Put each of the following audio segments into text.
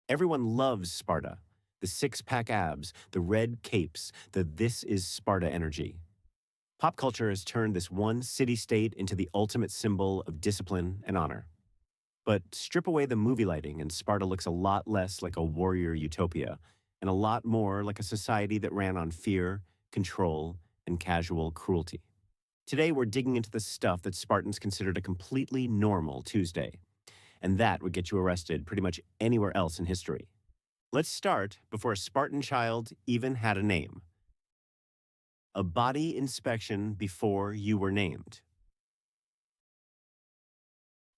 Everyone loves Sparta. The six-pack abs, the red capes, the "this is Sparta" energy. Pop culture has turned this one city-state into the ultimate symbol of discipline and honor. But strip away the movie lighting, and Sparta looks a lot less like a warrior utopia, and a lot more like a society that ran on fear, control, and casual cruelty. Today, we're digging into the stuff that Spartans considered a completely normal Tuesday, and that would get you arrested pretty much anywhere else in history. Let's start before a Spartan child even had a name. A body inspection before you were named.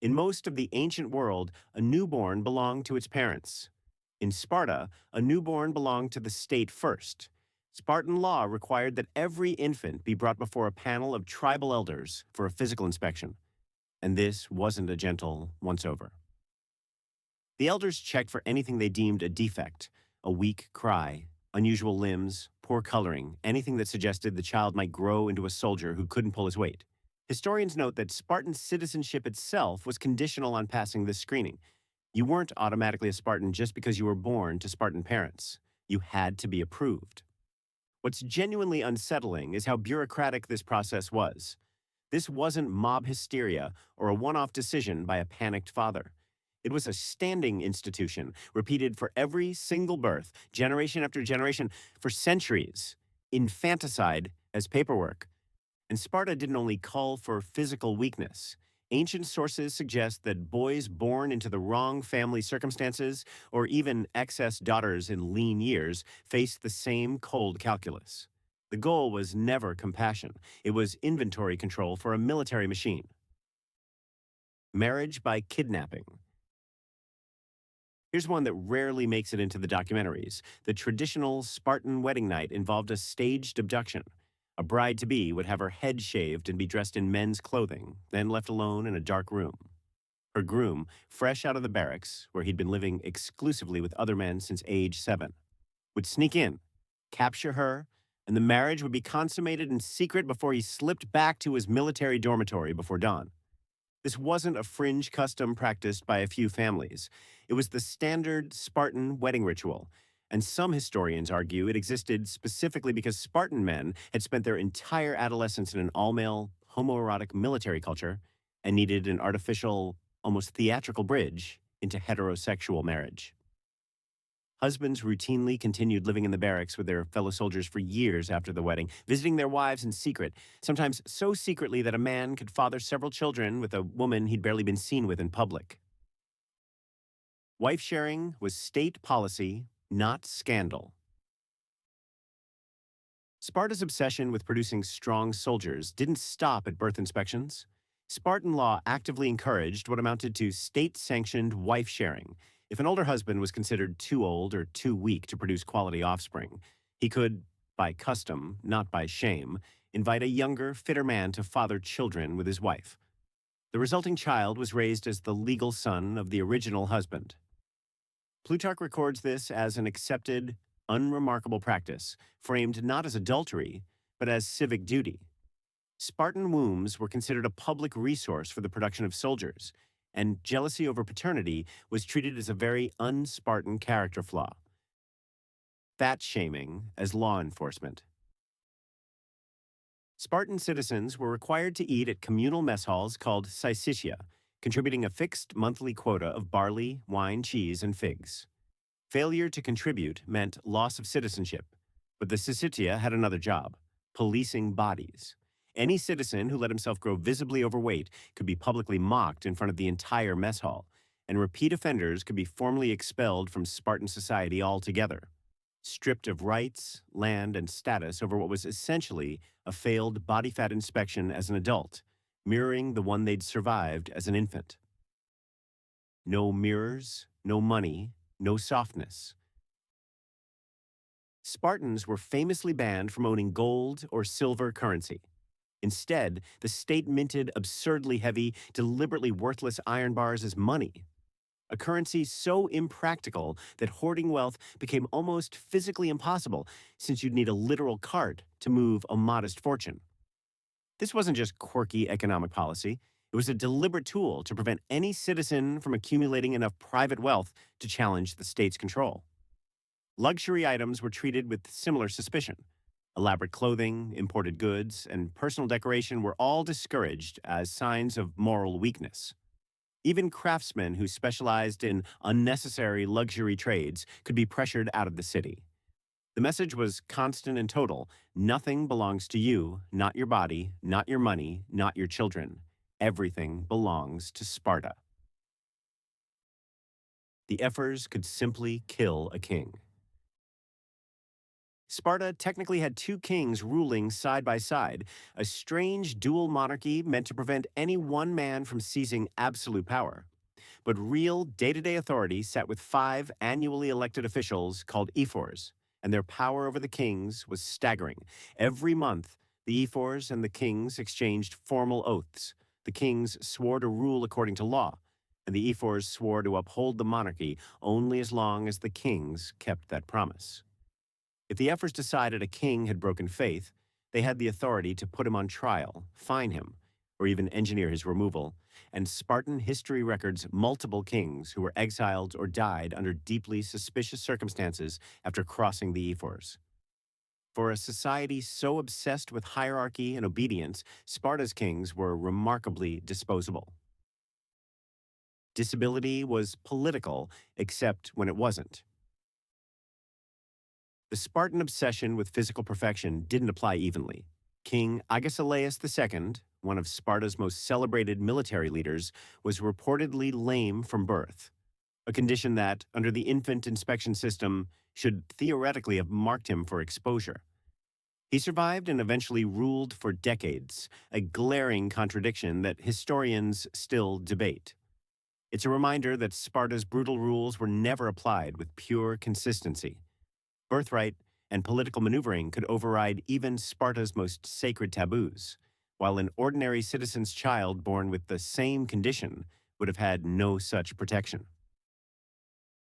In most of the ancient world, a newborn belonged to its parents. In Sparta, a newborn belonged to the state first. Spartan law required that every infant be brought before a panel of tribal elders for a physical inspection. And this wasn't a gentle once-over. The elders checked for anything they deemed a defect, a weak cry, unusual limbs, poor coloring, anything that suggested the child might grow into a soldier who couldn't pull his weight. Historians note that Spartan citizenship itself was conditional on passing this screening. You weren't automatically a Spartan just because you were born to Spartan parents. You had to be approved. What's genuinely unsettling is how bureaucratic this process was. This wasn't mob hysteria or a one-off decision by a panicked father. It was a standing institution, repeated for every single birth, generation after generation, for centuries. Infanticide as paperwork. And Sparta didn't only call for physical weakness. Ancient sources suggest that boys born into the wrong family circumstances, or even excess daughters in lean years, faced the same cold calculus. The goal was never compassion. It was inventory control for a military machine. Marriage by kidnapping. Here's one that rarely makes it into the documentaries. The traditional Spartan wedding night involved a staged abduction. A bride-to-be would have her head shaved and be dressed in men's clothing, then left alone in a dark room. Her groom, fresh out of the barracks, where he'd been living exclusively with other men since age 7, would sneak in, capture her, and the marriage would be consummated in secret before he slipped back to his military dormitory before dawn. This wasn't a fringe custom practiced by a few families. It was the standard Spartan wedding ritual, and some historians argue it existed specifically because Spartan men had spent their entire adolescence in an all-male, homoerotic military culture and needed an artificial, almost theatrical bridge into heterosexual marriage. Husbands routinely continued living in the barracks with their fellow soldiers for years after the wedding, visiting their wives in secret, sometimes so secretly that a man could father several children with a woman he'd barely been seen with in public. Wife sharing was state policy, not scandal. Sparta's obsession with producing strong soldiers didn't stop at birth inspections. Spartan law actively encouraged what amounted to state-sanctioned wife sharing. If an older husband was considered too old or too weak to produce quality offspring, he could, by custom, not by shame, invite a younger, fitter man to father children with his wife. The resulting child was raised as the legal son of the original husband. Plutarch records this as an accepted, unremarkable practice, framed not as adultery, but as civic duty. Spartan wombs were considered a public resource for the production of soldiers, and jealousy over paternity was treated as a very un-Spartan character flaw. Fat shaming as law enforcement. Spartan citizens were required to eat at communal mess halls called syssitia, contributing a fixed monthly quota of barley, wine, cheese, and figs. Failure to contribute meant loss of citizenship, but the syssitia had another job: policing bodies. Any citizen who let himself grow visibly overweight could be publicly mocked in front of the entire mess hall, and repeat offenders could be formally expelled from Spartan society altogether, stripped of rights, land, and status over what was essentially a failed body fat inspection as an adult, mirroring the one they'd survived as an infant. No mirrors, no money, no softness. Spartans were famously banned from owning gold or silver currency. Instead, the state minted absurdly heavy, deliberately worthless iron bars as money, a currency so impractical that hoarding wealth became almost physically impossible, since you'd need a literal cart to move a modest fortune. This wasn't just quirky economic policy. It was a deliberate tool to prevent any citizen from accumulating enough private wealth to challenge the state's control. Luxury items were treated with similar suspicion. Elaborate clothing, imported goods, and personal decoration were all discouraged as signs of moral weakness. Even craftsmen who specialized in unnecessary luxury trades could be pressured out of the city. The message was constant and total. Nothing belongs to you, not your body, not your money, not your children. Everything belongs to Sparta. The Ephors could simply kill a king. Sparta technically had two kings ruling side by side, a strange dual monarchy meant to prevent any one man from seizing absolute power. But real day-to-day authority sat with five annually elected officials called ephors, and their power over the kings was staggering. Every month, the ephors and the kings exchanged formal oaths. The kings swore to rule according to law, and the ephors swore to uphold the monarchy only as long as the kings kept that promise. If the ephors decided a king had broken faith, they had the authority to put him on trial, fine him, or even engineer his removal, and Spartan history records multiple kings who were exiled or died under deeply suspicious circumstances after crossing the ephors. For a society so obsessed with hierarchy and obedience, Sparta's kings were remarkably disposable. Disability was political, except when it wasn't. The Spartan obsession with physical perfection didn't apply evenly. King Agesilaus II, one of Sparta's most celebrated military leaders, was reportedly lame from birth, a condition that, under the infant inspection system, should theoretically have marked him for exposure. He survived and eventually ruled for decades, a glaring contradiction that historians still debate. It's a reminder that Sparta's brutal rules were never applied with pure consistency. Birthright and political maneuvering could override even Sparta's most sacred taboos, while an ordinary citizen's child born with the same condition would have had no such protection.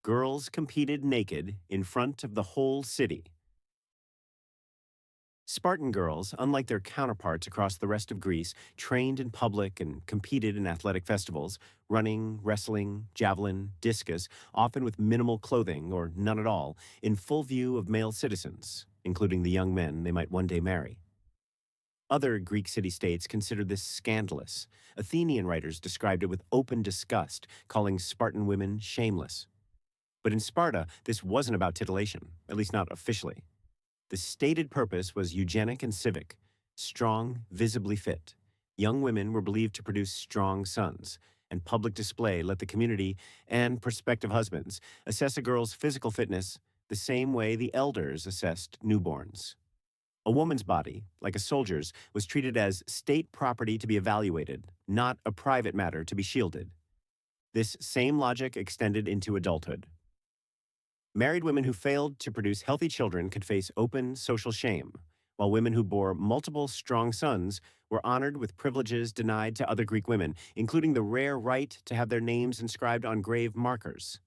Girls competed naked in front of the whole city. Spartan girls, unlike their counterparts across the rest of Greece, trained in public and competed in athletic festivals, running, wrestling, javelin, discus, often with minimal clothing or none at all, in full view of male citizens, including the young men they might one day marry. Other Greek city-states considered this scandalous. Athenian writers described it with open disgust, calling Spartan women shameless. But in Sparta, this wasn't about titillation, at least not officially. The stated purpose was eugenic and civic, strong, visibly fit. Young women were believed to produce strong sons, and public display let the community and prospective husbands assess a girl's physical fitness the same way the elders assessed newborns. A woman's body, like a soldier's, was treated as state property to be evaluated, not a private matter to be shielded. This same logic extended into adulthood. Married women who failed to produce healthy children could face open social shame, while women who bore multiple strong sons were honored with privileges denied to other Greek women, including the rare right to have their names inscribed on grave markers,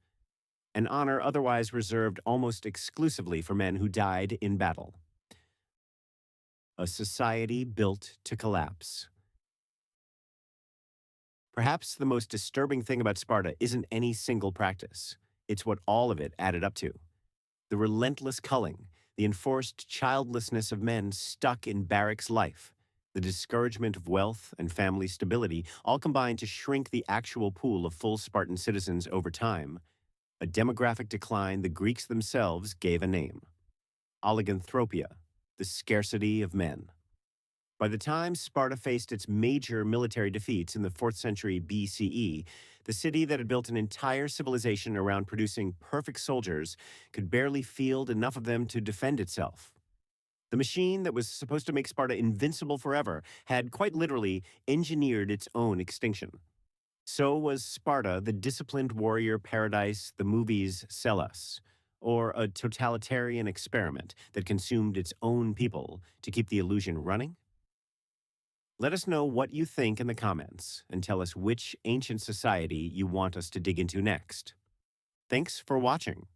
an honor otherwise reserved almost exclusively for men who died in battle. A society built to collapse. Perhaps the most disturbing thing about Sparta isn't any single practice. It's what all of it added up to. The relentless culling, the enforced childlessness of men stuck in barracks life, the discouragement of wealth and family stability, all combined to shrink the actual pool of full Spartan citizens over time, a demographic decline the Greeks themselves gave a name: oliganthropia, the scarcity of men. By the time Sparta faced its major military defeats in the 4th century BCE, the city that had built an entire civilization around producing perfect soldiers could barely field enough of them to defend itself. The machine that was supposed to make Sparta invincible forever had quite literally engineered its own extinction. So was Sparta the disciplined warrior paradise the movies sell us, or a totalitarian experiment that consumed its own people to keep the illusion running? Let us know what you think in the comments and tell us which ancient society you want us to dig into next. Thanks for watching.